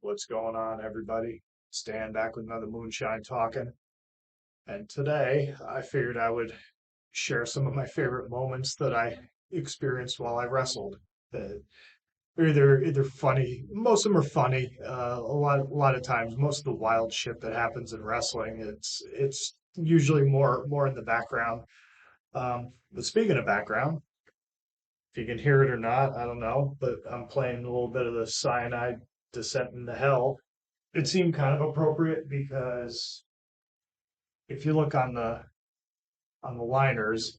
What's going on, everybody? Stan back with another Moonshine Talking. And today I figured I would share some of my favorite moments that I experienced while I wrestled. Uh, either funny, most of them are funny. A lot of times, most of the wild shit that happens in wrestling, it's usually more in the background. But speaking of background, if you can hear it or not, I don't know. But I'm playing a little bit of the Cyanide Descent into Hell. It seemed kind of appropriate because if you look on the liners,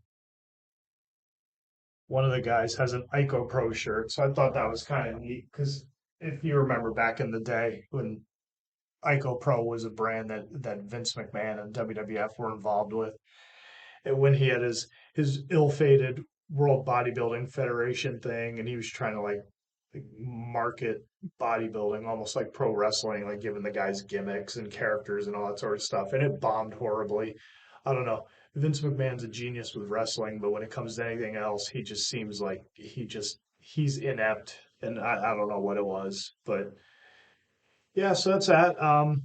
one of the guys has an Ico Pro shirt. So I thought that was kind of neat because if you remember back in the day when Ico Pro was a brand that Vince McMahon and WWF were involved with, and when he had his ill-fated World Bodybuilding Federation thing, and he was trying to like market bodybuilding almost like pro wrestling, like giving the guys gimmicks and characters and all that sort of stuff, and it bombed horribly. I don't know. Vince McMahon's a genius with wrestling, but when it comes to anything else, he just seems like he's inept, and I don't know what it was, but yeah. So that's that. But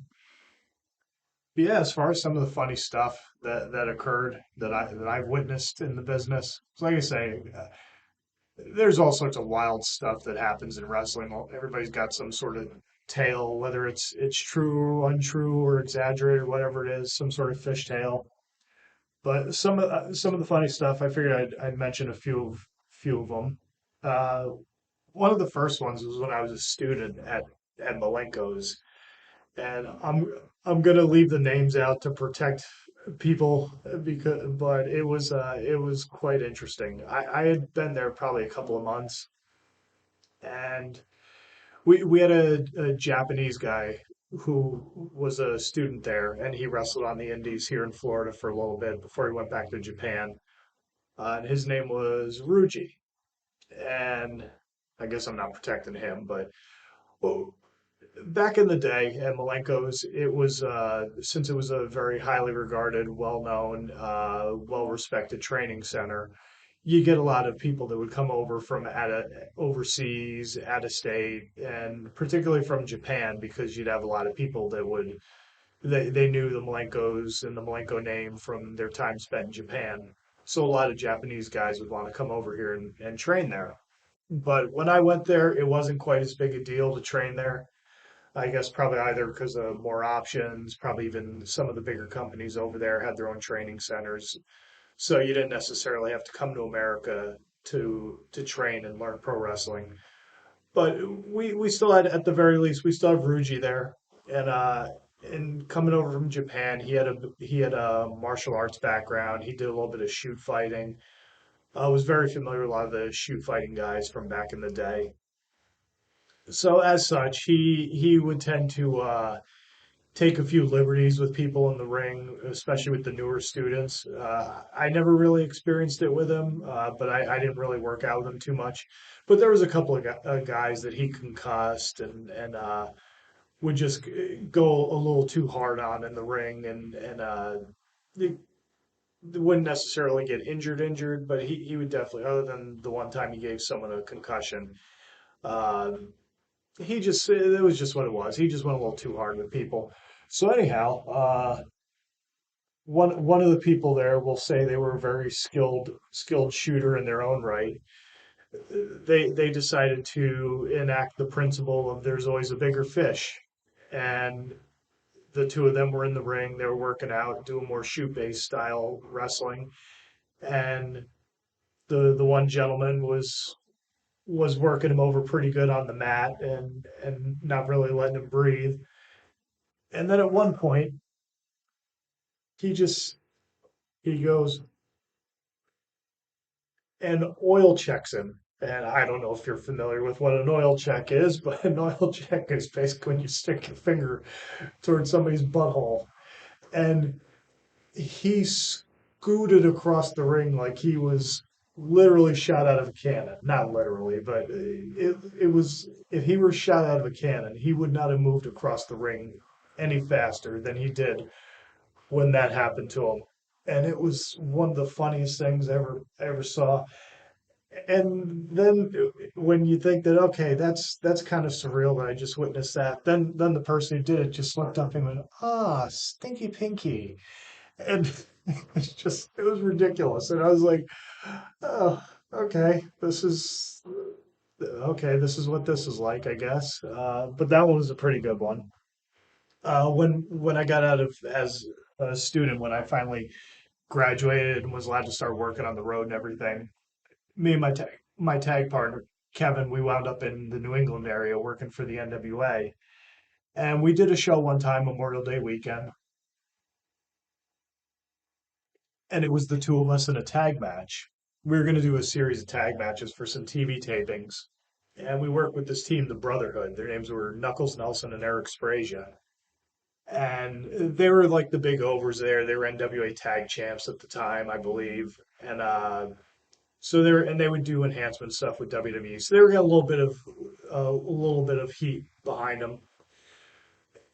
yeah, as far as some of the funny stuff that occurred that I've witnessed in the business, so like I say, there's all sorts of wild stuff that happens in wrestling. Everybody's got some sort of tale, whether it's true, untrue, or exaggerated, whatever it is, some sort of fish tale. But some of the funny stuff, I figured I'd mention a few of them. Uh, One of the first ones was when I was a student at Malenko's, and I'm gonna leave the names out to protect people but it was quite interesting. I had been there probably a couple of months, and we had a Japanese guy who was a student there, and he wrestled on the Indies here in Florida for a little bit before he went back to Japan. And his name was Ruji, and I guess I'm not protecting him, but well, back in the day at Malenko's, it was since it was a very highly regarded, well-known, well-respected training center, you get a lot of people that would come over from overseas, out of state, and particularly from Japan, because you'd have a lot of people that would they knew the Malenkos and the Malenko name from their time spent in Japan. So a lot of Japanese guys would want to come over here and train there. But when I went there, it wasn't quite as big a deal to train there. I guess probably either because of more options, probably even some of the bigger companies over there had their own training centers. So you didn't necessarily have to come to America to train and learn pro wrestling. But we still had, at the very least, we still have Ruji there. And coming over from Japan, he had a martial arts background. He did a little bit of shoot fighting. I was very familiar with a lot of the shoot fighting guys from back in the day. So as such, he would tend to take a few liberties with people in the ring, especially with the newer students. I never really experienced it with him, but I didn't really work out with him too much. But there was a couple of guys that he concussed and would just go a little too hard on in the ring, and they wouldn't necessarily get injured, but he would definitely, other than the one time he gave someone a concussion, uh, he just it was just what it was. He just went a little too hard with people. So anyhow, one of the people there will say they were a very skilled shooter in their own right. They decided to enact the principle of there's always a bigger fish, and the two of them were in the ring. They were working out, doing more shoot based style wrestling, and the one gentleman was working him over pretty good on the mat and not really letting him breathe. And then at one point, he just he goes and oil checks him. And I don't know if you're familiar with what an oil check is, but an oil check is basically when you stick your finger towards somebody's butthole. And he scooted across the ring like he was literally shot out of a cannon. Not literally, but it was, if he were shot out of a cannon, he would not have moved across the ring any faster than he did when that happened to him. And it was one of the funniest things I ever saw. And then when you think that okay, that's kind of surreal that I just witnessed that, then the person who did it just looked up and went, ah, stinky pinky, and it was ridiculous, and I was like, oh, okay, this is what this is like, I guess. But that one was a pretty good one. When I got out of as a student, when I finally graduated and was allowed to start working on the road and everything, me and my tag partner Kevin, we wound up in the New England area working for the NWA, and we did a show one time Memorial Day weekend, and it was the two of us in a tag match. We were going to do a series of tag matches for some TV tapings, and we worked with this team, the Brotherhood. Their names were Knuckles Nelson and Eric Sprasia, and they were like the big overs there. They were NWA tag champs at the time, I believe, and so they would do enhancement stuff with WWE. So they were getting a little bit of heat behind them.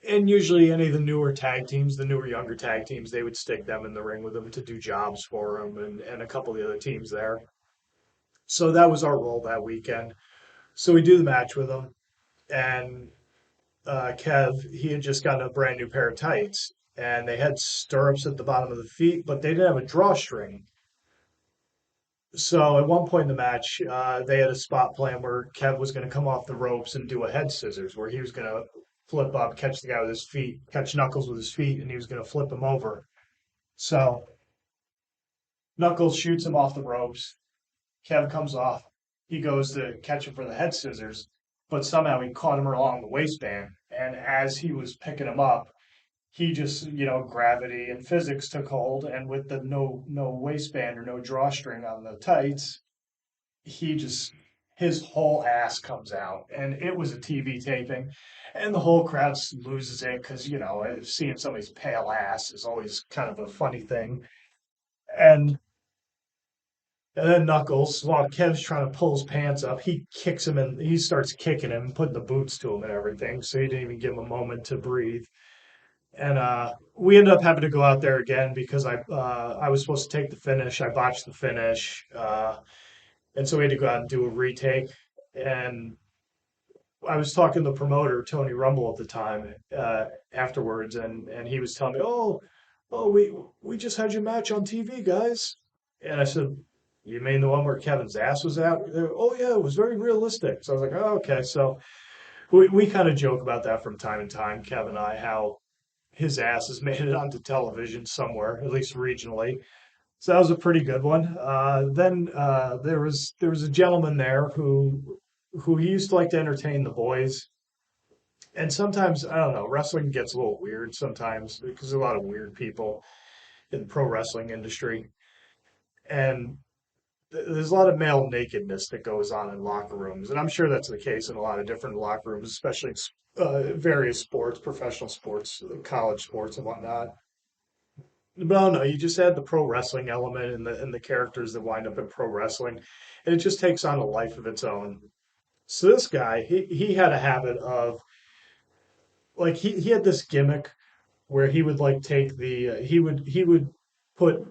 And usually, any of the newer tag teams, the newer younger tag teams, they would stick them in the ring with them to do jobs for them, and a couple of the other teams there. So that was our role that weekend. So we do the match with them, and Kev, he had just gotten a brand new pair of tights, and they had stirrups at the bottom of the feet, but they didn't have a drawstring. So at one point in the match, they had a spot plan where Kev was going to come off the ropes and do a head scissors, where he was going to flip up, catch the guy with his feet, catch Knuckles with his feet, and he was going to flip him over. So Knuckles shoots him off the ropes. Kev comes off. He goes to catch him for the head scissors, but somehow he caught him along the waistband. And as he was picking him up, he just, gravity and physics took hold, and with the no waistband or no drawstring on the tights, he just his whole ass comes out, and it was a TV taping, and the whole crowd loses it because seeing somebody's pale ass is always kind of a funny thing, and then Knuckles, while Kev's trying to pull his pants up, he kicks him and he starts kicking him, putting the boots to him and everything, so he didn't even give him a moment to breathe. And we ended up having to go out there again because I was supposed to take the finish. I botched the finish, and so we had to go out and do a retake. And I was talking to the promoter Tony Rumble at the time afterwards, and he was telling me, "Oh, we just had your match on TV, guys." And I said, "You mean the one where Kevin's ass was out?" Oh yeah, it was very realistic. So I was like, "Oh, okay." So we kind of joke about that from time to time, Kevin and I, how his ass has made it onto television somewhere, at least regionally. So that was a pretty good one. Then there was a gentleman there who he used to like to entertain the boys. And sometimes I don't know, wrestling gets a little weird sometimes because there's a lot of weird people in the pro wrestling industry, and there's a lot of male nakedness that goes on in locker rooms, and I'm sure that's the case in a lot of different locker rooms, especially various sports, professional sports, college sports, and whatnot. No, no, you just add the pro wrestling element and the characters that wind up in pro wrestling, and it just takes on a life of its own. So this guy, he had a habit of like he had this gimmick where he would like take the he would put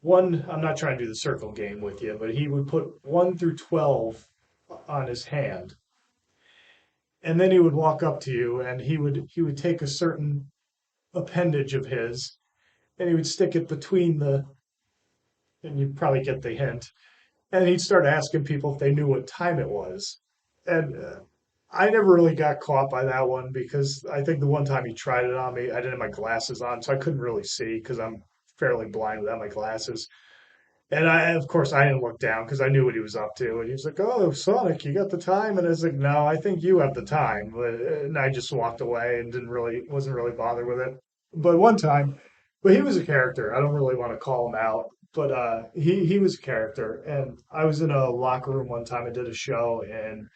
one. I'm not trying to do the circle game with you, but he would put 1 through 12 on his hand, and then he would walk up to you and he would take a certain appendage of his and he would stick it between the and you probably get the hint. And he'd start asking people if they knew what time it was. And I never really got caught by that one because I think the one time he tried it on me, I didn't have my glasses on, so I couldn't really see because I'm fairly blind without my glasses. And of course, I didn't look down because I knew what he was up to. And he was like, "Oh, Sonic, you got the time?" And I was like, "No, I think you have the time." And I just walked away and wasn't really bothered with it. But one time, but he was a character. I don't really want to call him out, but he was a character. And I was in a locker room one time. I did a show in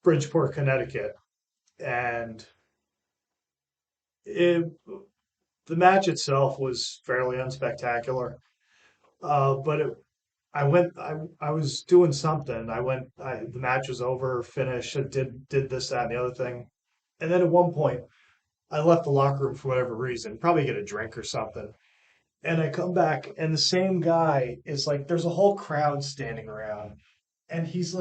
Bridgeport, Connecticut, and it, the match itself was fairly unspectacular. But I was doing something. The match was over, finished, I did this, that, and the other thing. And then at one point, I left the locker room for whatever reason, probably get a drink or something. And I come back, and the same guy is like, there's a whole crowd standing around. and he's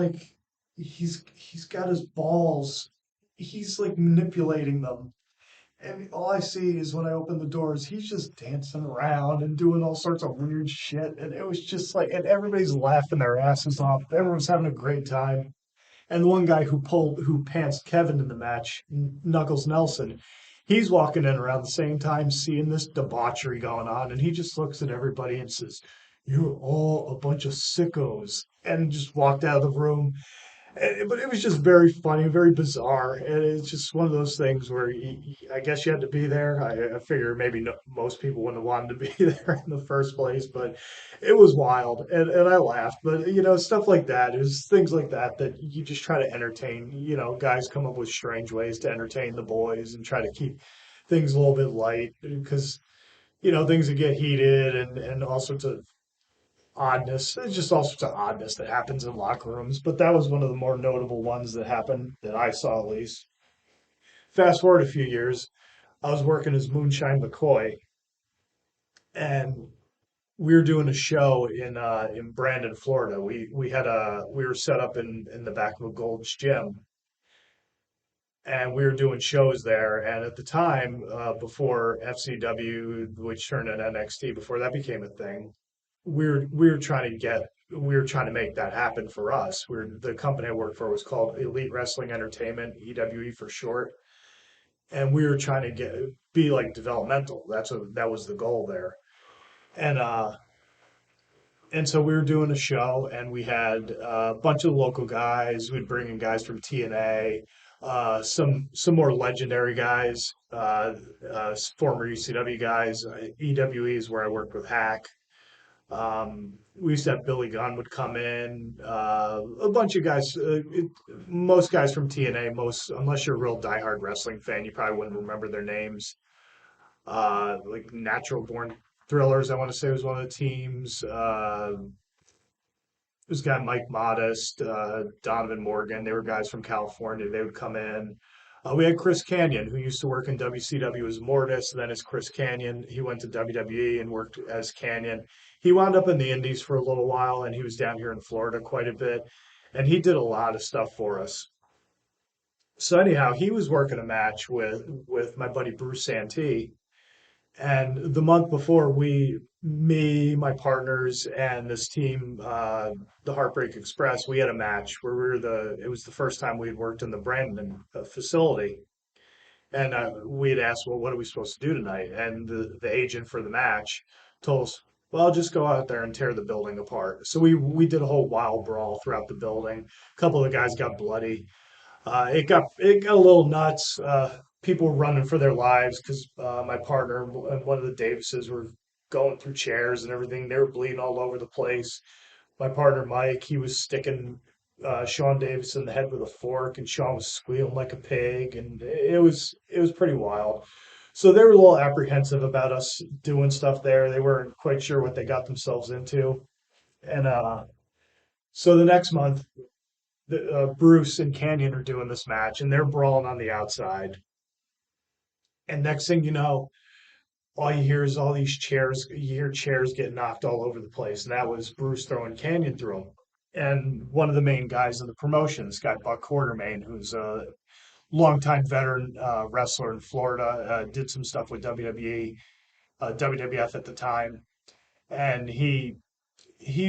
got his balls. He's like manipulating them. And all I see is when I open the doors, he's just dancing around and doing all sorts of weird shit. And it was just like, and everybody's laughing their asses off. Everyone's having a great time. And the one guy who pantsed Kevin in the match, Knuckles Nelson, he's walking in around the same time, seeing this debauchery going on. And he just looks at everybody and says, "You're all a bunch of sickos," and just walked out of the room. But it was just very funny, very bizarre, and it's just one of those things where I guess you had to be there. I figure maybe no, most people wouldn't have wanted to be there in the first place, but it was wild, and I laughed. But stuff like that is things like that that you just try to entertain. Guys come up with strange ways to entertain the boys and try to keep things a little bit light because things that get heated and all sorts of oddness. There's just all sorts of oddness that happens in locker rooms, but that was one of the more notable ones that happened that I saw at least. Fast forward a few years, I was working as Moonshine McCoy, and we were doing a show in Brandon, Florida. We were set up in the back of a Gold's Gym, and we were doing shows there. And at the time, before FCW, which turned into NXT, before that became a thing, we were trying to make that happen for us. The company I worked for was called Elite Wrestling Entertainment, EWE for short, and we were trying to be like developmental. That was the goal there. And so we were doing a show, and we had a bunch of local guys. We'd bring in guys from TNA, some more legendary guys, former ECW guys. EWE is where I worked with Hack. We used to have Billy Gunn would come in, a bunch of guys, most guys from TNA, unless you're a real diehard wrestling fan, you probably wouldn't remember their names. Like Natural Born Thrillers, I want to say was one of the teams. This guy Mike Modest, Donovan Morgan, they were guys from California. They would come in. We had Chris Canyon, who used to work in WCW as Mortis, then as Chris Canyon. He went to WWE and worked as Canyon. He wound up in the Indies for a little while, and he was down here in Florida quite a bit. And he did a lot of stuff for us. So anyhow, he was working a match with my buddy Bruce Santee, and the month before, me, my partners, and this team, the Heartbreak Express, we had a match where it was the first time we had worked in the Brandon facility. And we had asked, well, what are we supposed to do tonight? And the agent for the match told us, well, just go out there and tear the building apart. So we did a whole wild brawl throughout the building. A couple of the guys got bloody. It got a little nuts. People were running for their lives because my partner and one of the Davises were going through chairs and everything. They were bleeding all over the place. My partner Mike, he was sticking Sean Davis in the head with a fork, and Sean was squealing like a pig, and it was pretty wild. So they were a little apprehensive about us doing stuff there. They weren't quite sure what they got themselves into, and so the next month Bruce and Canyon are doing this match, and they're brawling on the outside. And next thing you know, all you hear is all these chairs. You hear chairs get knocked all over the place, and that was Bruce throwing Canyon through them. And one of the main guys in the promotion, this guy Buck Quartermain, who's a longtime veteran wrestler in Florida, did some stuff with WWE, WWF at the time, and he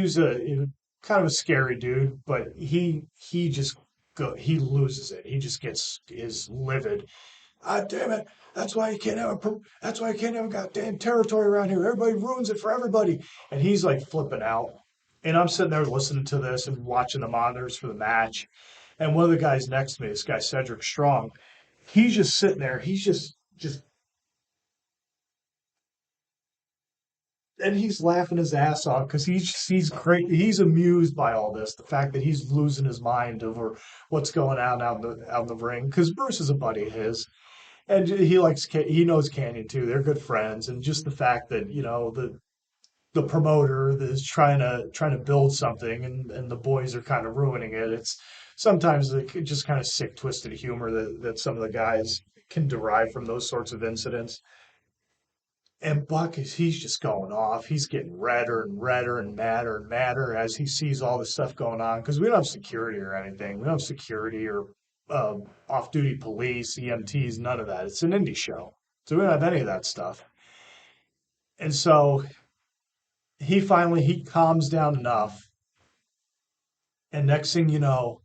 was a kind of a scary dude, but he loses it. He just gets is livid. Ah, damn it! That's why you can't have a goddamn territory around here. Everybody ruins it for everybody, and he's like flipping out. And I'm sitting there listening to this and watching the monitors for the match. And one of the guys next to me, this guy Cedric Strong, he's just sitting there. He's just and he's laughing his ass off because he's great. He's amused by all this, the fact that he's losing his mind over what's going on out in the ring. Because Bruce is a buddy of his, and he knows Canyon too. They're good friends, and just the fact that the promoter that is trying to build something, and the boys are kind of ruining it. It's sometimes just kind of sick, twisted humor that some of the guys can derive from those sorts of incidents. And Buck he's just going off. He's getting redder and redder and madder and madder as he sees all this stuff going on. Because we don't have security or anything. We don't have security or off-duty police, EMTs, none of that. It's an indie show, so we don't have any of that stuff. And so he calms down enough, and next thing you know,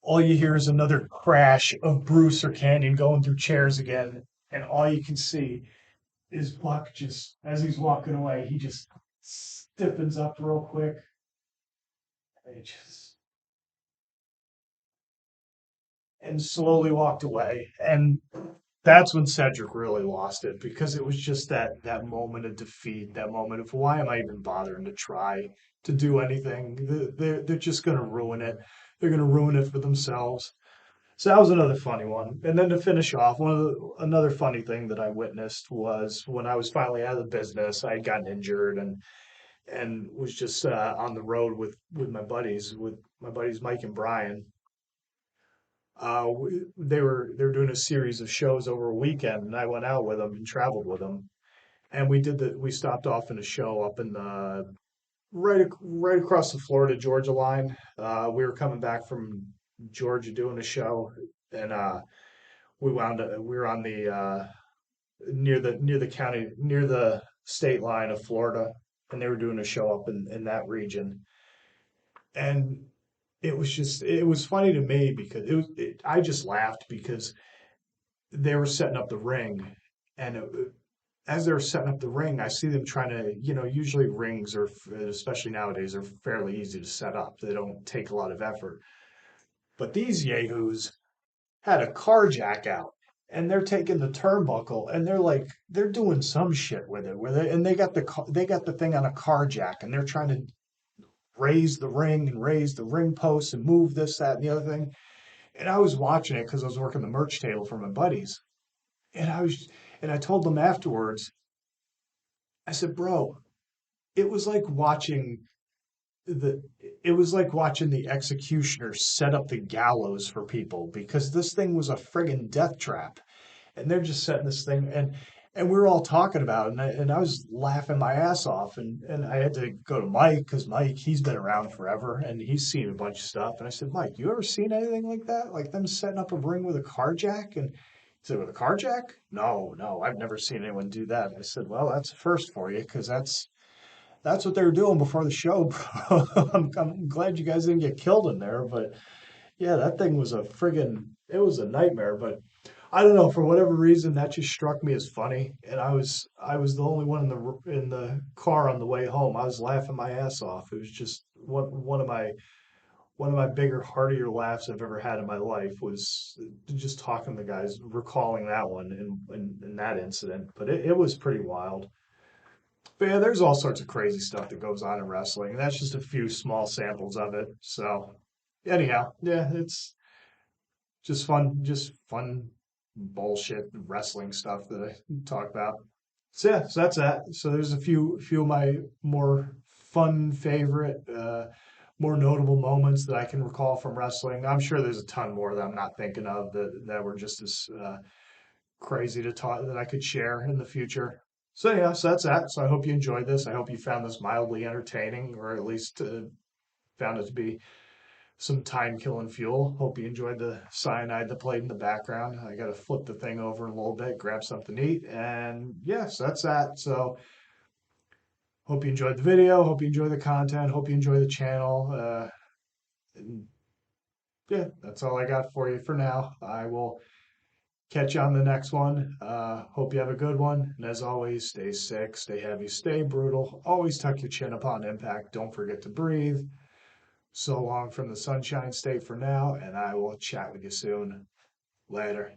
all you hear is another crash of Bruce or Canyon going through chairs again, and all you can see is Buck just as he's walking away, he just stiffens up real quick. And it just and slowly walked away. And that's when Cedric really lost it because it was just that moment of defeat, that moment of why am I even bothering to try to do anything? They're just going to ruin it. They're going to ruin it for themselves. So that was another funny one. And then to finish off, another funny thing that I witnessed was when I was finally out of the business, I had gotten injured and was just on the road with my buddies Mike and Brian. They were doing a series of shows over a weekend, and I went out with them and traveled with them. And we stopped off in a show up in the right across the Florida Georgia line. We were coming back from Georgia doing a show, and we were on the near the county near the state line of Florida, and they were doing a show up in that region. And it was funny to me because I just laughed because they were setting up the ring, and as they were setting up the ring, I see them trying to, usually rings are, especially nowadays, are fairly easy to set up. They don't take a lot of effort. But these yahoos had a car jack out, and they're taking the turnbuckle, and they're doing some shit with it, and they got the thing on a car jack, and they're trying to raise the ring and raise the ring posts and move this, that, and the other thing. And I was watching it because I was working the merch table for my buddies. And I told them afterwards, I said, bro, it was like watching the, it was like watching the executioner set up the gallows for people because this thing was a friggin' death trap. And they're just setting this thing and we were all talking about it and I was laughing my ass off and I had to go to Mike because Mike he's been around forever and he's seen a bunch of stuff and I said, Mike, you ever seen anything like that, like them setting up a ring with a car jack? And he said, with a car jack? No, I've never seen anyone do that. And I said, well, that's a first for you because that's what they were doing before the show, bro. I'm glad you guys didn't get killed in there, but yeah, that thing was it was a nightmare. But I don't know, for whatever reason, that just struck me as funny, and I was the only one in the car on the way home. I was laughing my ass off. It was just one of my bigger, heartier laughs I've ever had in my life was just talking to the guys, recalling that one in that incident. But it was pretty wild. But yeah, there's all sorts of crazy stuff that goes on in wrestling, and that's just a few small samples of it. So anyhow, yeah, it's just fun bullshit wrestling stuff that I talk about. So yeah, so that's that. So there's a few of my more fun favorite, more notable moments that I can recall from wrestling. I'm sure there's a ton more that I'm not thinking of that were just as crazy to talk that I could share in the future. So yeah, so that's that. So I hope you enjoyed this. I hope you found this mildly entertaining, or at least found it to be some time killing fuel. Hope you enjoyed the cyanide that played in the background. I got to flip the thing over a little bit, grab something to eat, and yes, that's that. So hope you enjoyed the video. Hope you enjoy the content. Hope you enjoy the channel. And yeah, that's all I got for you for now. I will catch you on the next one. Hope you have a good one. And as always, stay sick, stay heavy, stay brutal. Always tuck your chin upon impact. Don't forget to breathe. So long from the Sunshine State for now, and I will chat with you soon. Later.